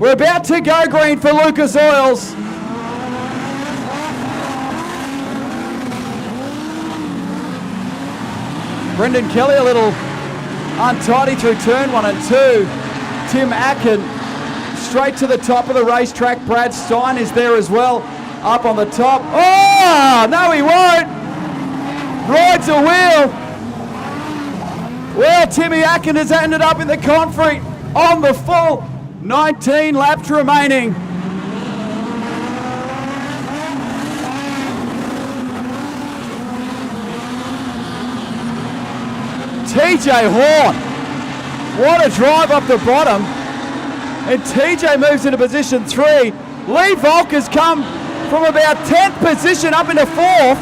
We're about to go green for Lucas Oils. Brendan Kelly a little untidy through turn 1 and 2. Tim Atkin straight to the top of the racetrack. Brad Stein is there as well, up on the top. Oh, no he won't. Rides a wheel. Well, Timmy Atkin has ended up in the concrete on the full. 19 laps remaining. TJ Horn, what a drive up the bottom. And TJ moves into position 3. Lee Volk has come from about 10th position up into 4th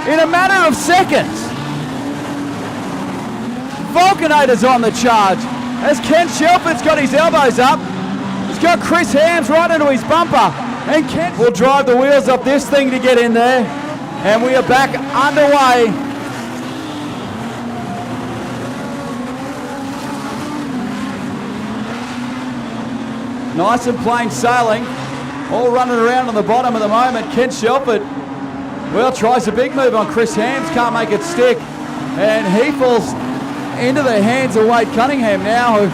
in a matter of seconds. Vulcanator's on the charge as Ken Shelford's got his elbows up. He's got Chris Hams right into his bumper. And Ken will drive the wheels up this thing to get in there. And we are back underway. Nice and plain sailing. All running around on the bottom at the moment. Ken Shelford, well, tries a big move on Chris Hams. Can't make it stick. And he falls into the hands of Wade Cunningham now, who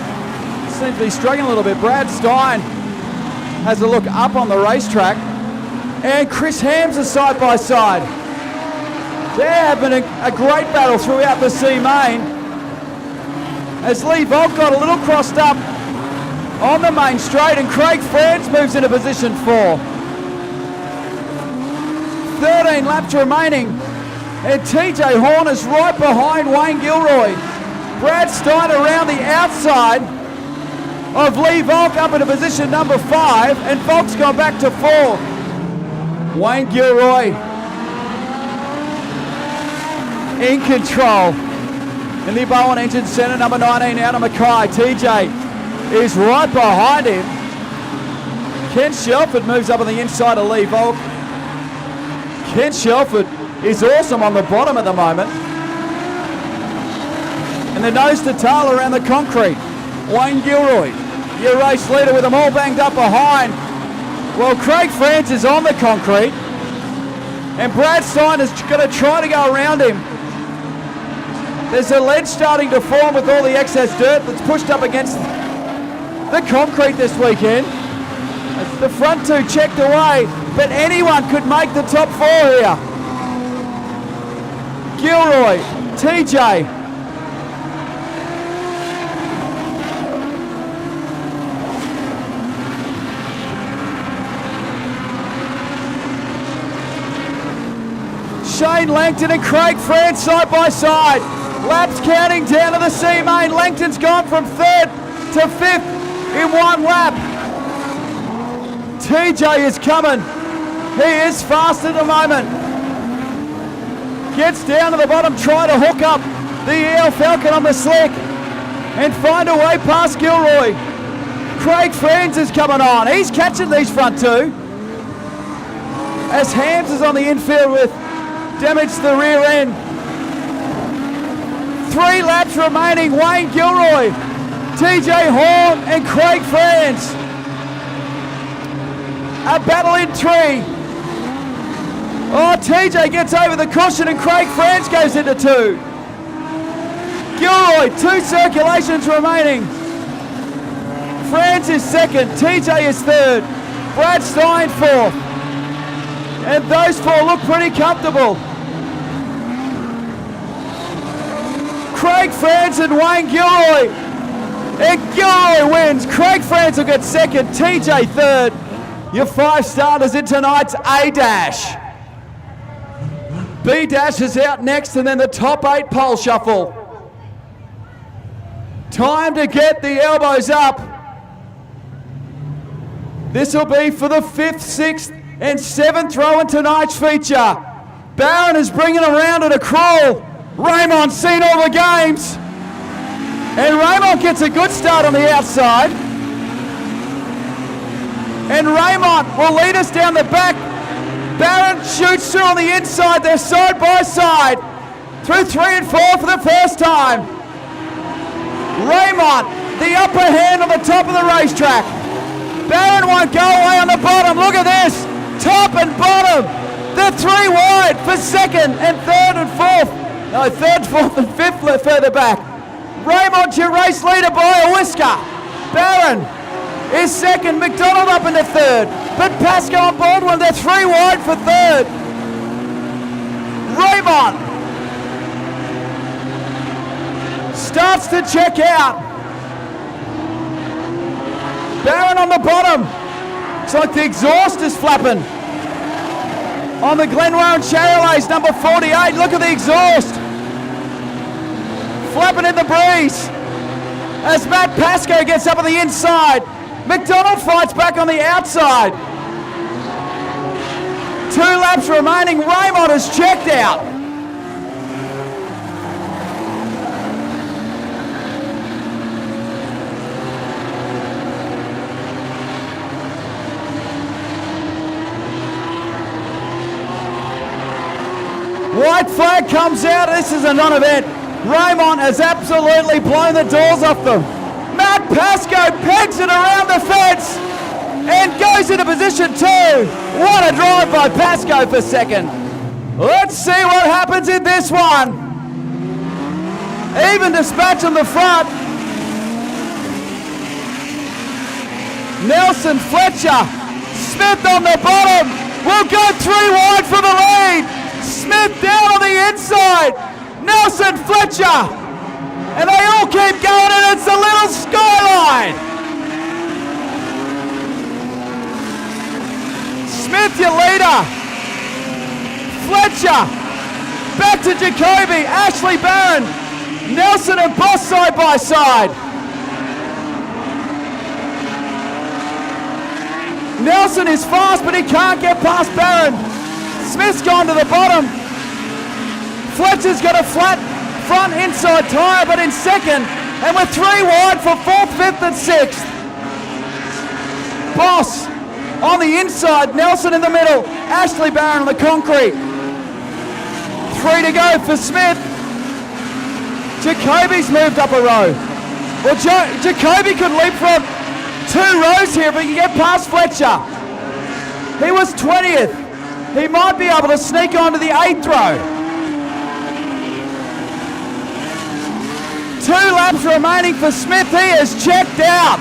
seems to be struggling a little bit. Brad Stein has a look up on the racetrack, and Chris Hams is side by side. There have been a great battle throughout the C main as Lee Volk got a little crossed up on the main straight, and Craig Franz moves into position 4. 13 laps remaining, and TJ Horn is right behind Wayne Gilroy. Brad Stein around the outside of Lee Volk up into position number 5, and Volk's gone back to 4. Wayne Gilroy in control. In the Bowen Engine Centre, number 19 out of Mackay. TJ is right behind him. Ken Shelford moves up on the inside of Lee Volk. Ken Shelford is awesome on the bottom at the moment. And the nose to tail around the concrete. Wayne Gilroy, your race leader, with them all banged up behind. Well, Craig Franz is on the concrete, and Brad Stein is going to try to go around him. There's a ledge starting to form with all the excess dirt that's pushed up against the concrete this weekend. The front two checked away, but anyone could make the top 4 here. Gilroy, TJ. Shane Langton and Craig Franz side by side. Laps counting down to the C main. Langton's gone from 3rd to 5th in 1 lap. TJ is coming. He is fast at the moment. Gets down to the bottom, trying to hook up the EL Falcon on the slick and find a way past Gilroy. Craig Franz is coming on. He's catching these front two. As Hams is on the infield with damage to the rear end. 3 laps remaining. Wayne Gilroy, TJ Horn and Craig Franz. A battle in 3. Oh, TJ gets over the cushion and Craig Franz goes into 2. Gilroy, 2 circulations remaining. Franz is 2nd, TJ is 3rd, Brad Stein 4th. And those 4 look pretty comfortable. Craig Franz and Wayne Gilroy. And Gilroy wins. Craig Franz will get 2nd, TJ 3rd. Your 5 starters in tonight's A-Dash. B-Dash is out next, and then the top 8 pole shuffle. Time to get the elbows up. This will be for the 5th, 6th and 7th row in tonight's feature. Barron is bringing around at a crawl. Raymond's seen all the games. And Raymond gets a good start on the outside. And Raymond will lead us down the back. Barron shoots through on the inside. They're side by side. Through 3 and 4 for the first time. Raymond, the upper hand on the top of the racetrack. Barron won't go away on the bottom. Look at this. Top and bottom. They're 3 wide for second and third and fourth. No, third, fourth and fifth further back. Raymond, your race leader by a whisker. Barron is second. McDonald up into third. But Pascoe and Baldwin, they're 3 wide for third. Raymond starts to check out. Barron on the bottom. Looks like the exhaust is flapping. On the Glenwarren Charolais, number 48. Look at the exhaust. Flapping in the breeze. As Matt Pascoe gets up on the inside. McDonald fights back on the outside. 2 laps remaining. Raymond has checked out. White flag comes out. This is a non-event. Raymond has absolutely blown the doors off them. Matt Pascoe pegs it around the fence and goes into position 2. What a drive by Pascoe for second. Let's see what happens in this one. Even dispatch on the front. Nelson Fletcher. Smith on the bottom. Will go 3 wide for the lead. Smith down on the inside. Nelson Fletcher. And they all keep going, and it's a little skyline. Smith, your leader. Fletcher. Back to Jacoby. Ashley Barron. Nelson and Boss side by side. Nelson is fast, but he can't get past Barron. Smith's gone to the bottom. Fletcher's got a flat front inside tyre, but in second, and we're 3 wide for 4th, 5th and 6th. Boss on the inside, Nelson in the middle, Ashley Barron on the concrete. 3 to go for Smith. Jacoby's moved up a row. Well, Jacoby could leapfrog 2 rows here if he can get past Fletcher. He was 20th. He might be able to sneak onto the 8th row. 2 laps remaining for Smith. He has checked out.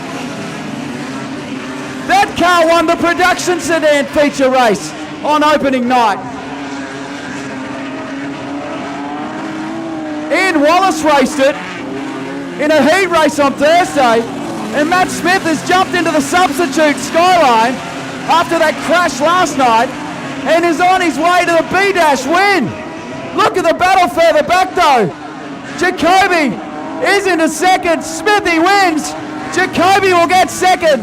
That car won the production sedan feature race on opening night. Ian Wallace raced it in a heat race on Thursday, and Matt Smith has jumped into the substitute Skyline after that crash last night and is on his way to the B-Dash win. Look at the battle further back though. Jacoby is into second. Smithy wins. Jacoby will get second.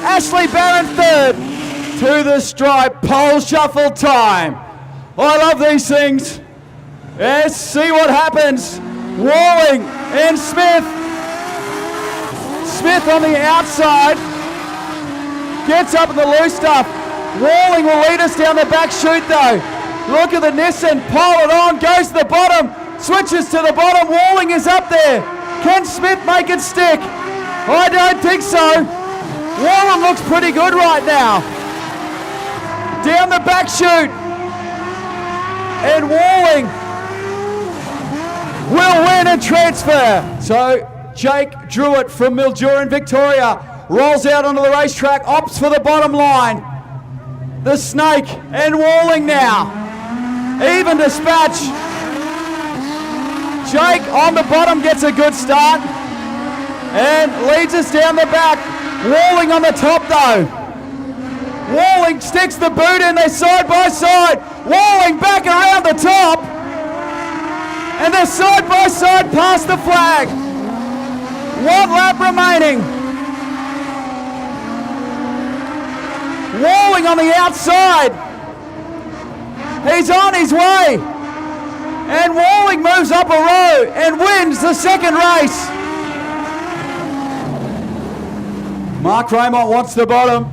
Ashley Barron third. To the stripe. Pole shuffle time. I love these things. Let's see what happens. Walling and Smith. Smith on the outside. Gets up in the loose stuff. Walling will lead us down the back chute though. Look at the Nissan. Pole it on. Goes to the bottom. Switches to the bottom. Walling is up there. Can Smith make it stick? I don't think so. Walling looks pretty good right now. Down the back chute. And Walling will win and transfer. So Jake Druitt from Mildura in Victoria rolls out onto the racetrack, opts for the bottom line. The Snake and Walling now. Even dispatch. Jake on the bottom gets a good start and leads us down the back. Walling on the top though. Walling sticks the boot in, they're side by side. Walling back around the top. And they're side by side past the flag. 1 lap remaining. Walling on the outside. He's on his way. And Walling moves up a row and wins the second race. Mark Raymond wants the bottom.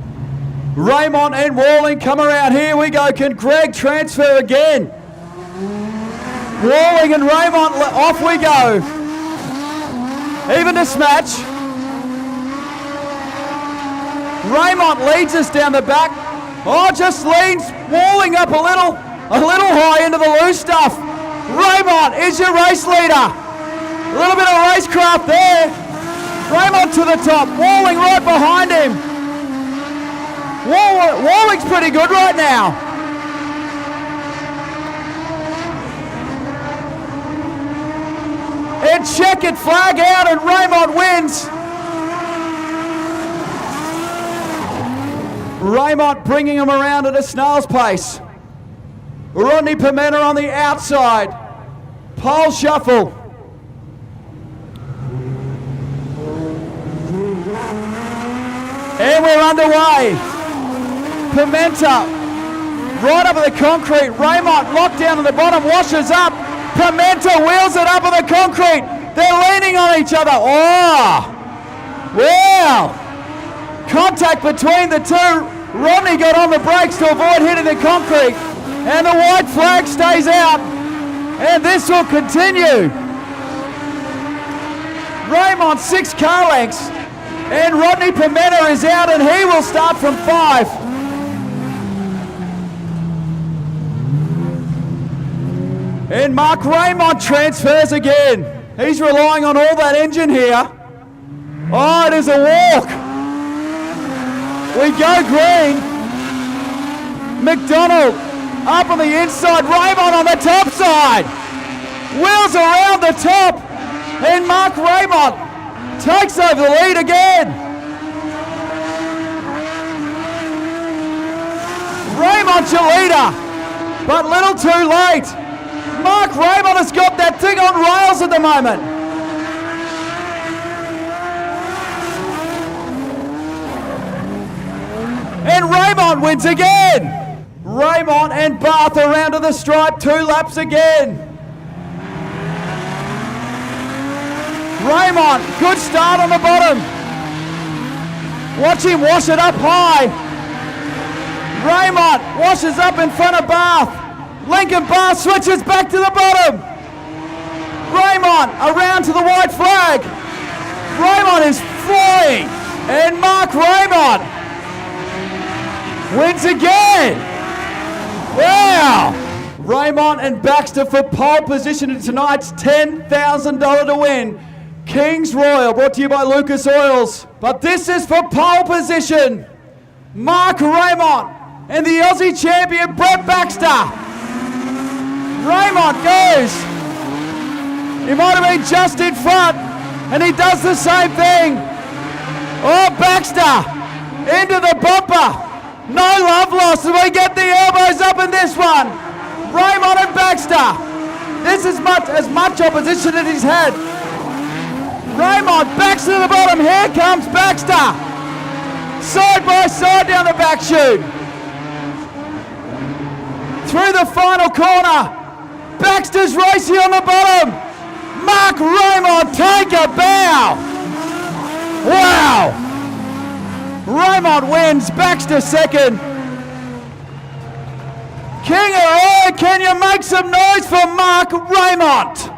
Raymond and Walling come around. Here we go. Can Greg transfer again? Walling and Raymond, off we go. Even to smatch. Raymond leads us down the back. Oh, just leans, walling up a little high into the loose stuff. Raymond is your race leader. A little bit of racecraft there. Raymond to the top, walling right behind him. Walling's pretty good right now. And checkered flag out, and Raymond wins. Raymond bringing him around at a snail's pace. Rodney Pimenta on the outside. Pole shuffle. And we're underway. Pimenta right up at the concrete. Raymond locked down at the bottom, washes up. Pimenta wheels it up on the concrete. They're leaning on each other. Oh! Wow! Contact between the two. Rodney got on the brakes to avoid hitting the concrete. And the white flag stays out. And this will continue. Raymond 6 car lengths. And Rodney Pimenta is out, and he will start from 5. And Mark Raymond transfers again. He's relying on all that engine here. Oh, it is a walk. We go green. McDonald up on the inside. Raymond on the top side. Wheels around the top. And Mark Raymond takes over the lead again. Raymond's your leader, but little too late. Mark Raymond has got that thing on rails at the moment. And Raymond wins again. Raymond and Bath around to the stripe, 2 laps again. Raymond, good start on the bottom. Watch him wash it up high. Raymond washes up in front of Bath. Lincoln Bath switches back to the bottom. Raymond around to the white flag. Raymond is flying. And Mark Raymond wins again. Wow. Raymond and Baxter for pole position in tonight's $10,000 to win. Kings Royal, brought to you by Lucas Oils. But this is for pole position. Mark Raymond and the Aussie champion Brett Baxter. Raymond goes. He might have been just in front, and he does the same thing. Oh, Baxter into the bumper. No love lost, and we get the elbows up in this one. Raymond and Baxter. This is as much opposition as he's had. Raymond backs to the bottom. Here comes Baxter. Side by side down the back chute. Through the final corner. Baxter's racing on the bottom. Mark Raymond, take a bow. Wow. Raymond wins. Baxter second. Kingaroy, can you make some noise for Mark Raymond?